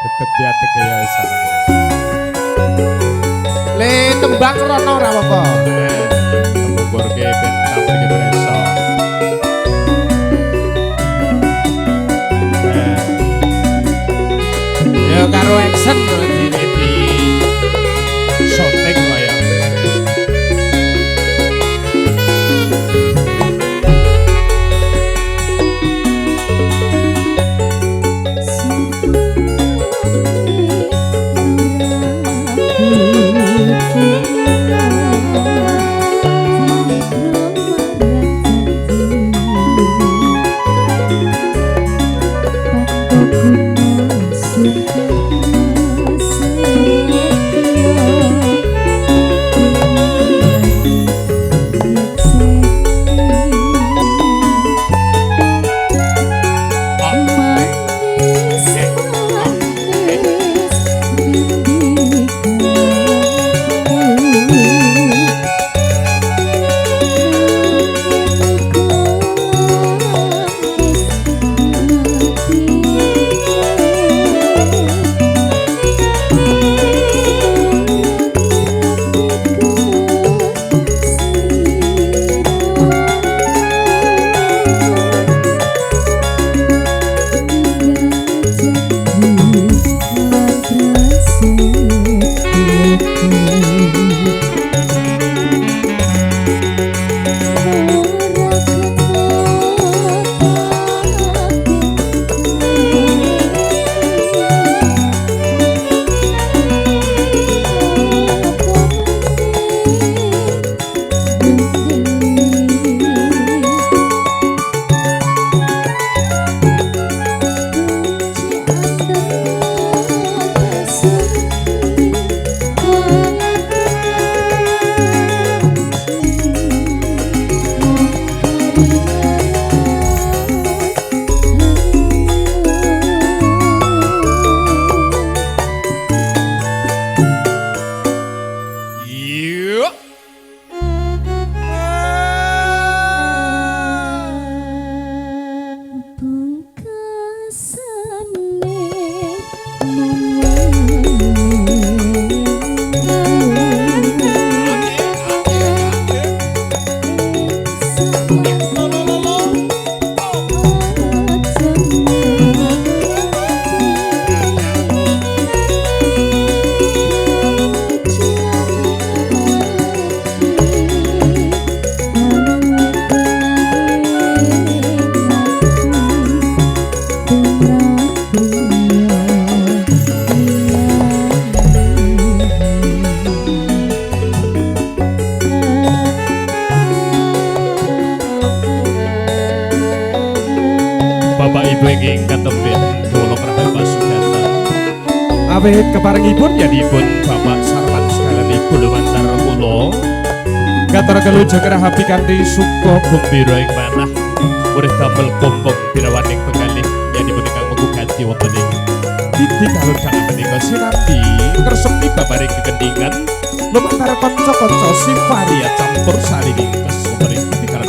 Tetep diatek ya sana. Le tembang rono ora apa-apa. Tembur ke ben tampil ke preso. Ya karo action Di shooting kaya. Bapak Ibu ingkang katembih kula prabu pasugatan. Awit keparengipun yadipun Bapak Sarwan sekalianipun lumantar kula katur keluju kerahapi kanthi suka gembira ing manah urip damel kumpung birawaning pekalih yadipun ingkang mugi wonten ing titi karo dangan menika sinambi ngresemi babaring kegendingan lumantar kanca-kanca simparia campur sari wingkes umring titi karo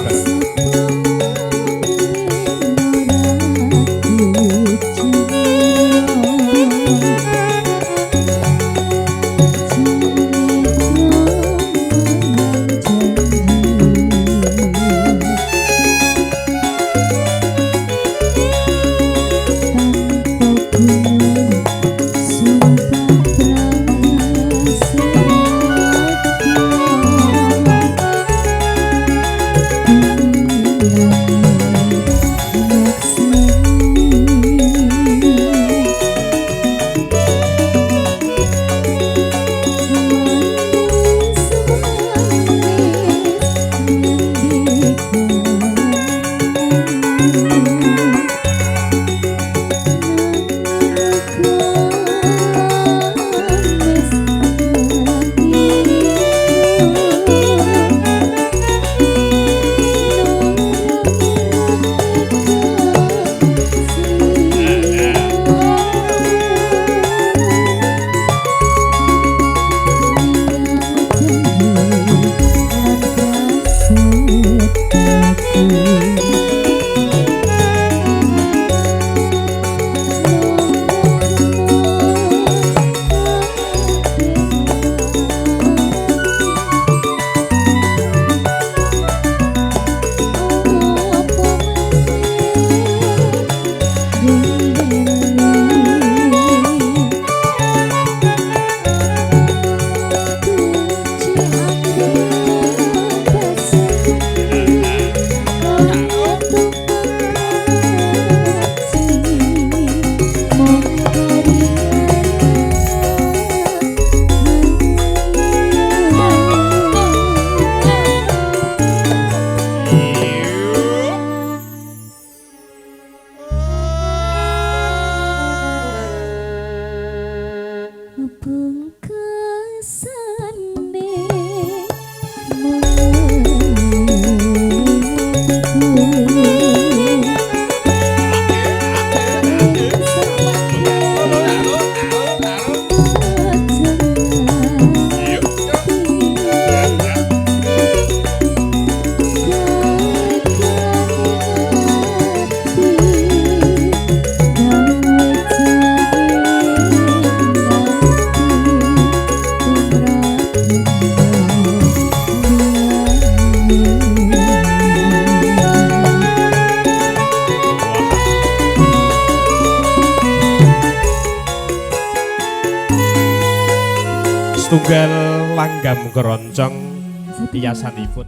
setunggal langgam keroncong hiasanipun.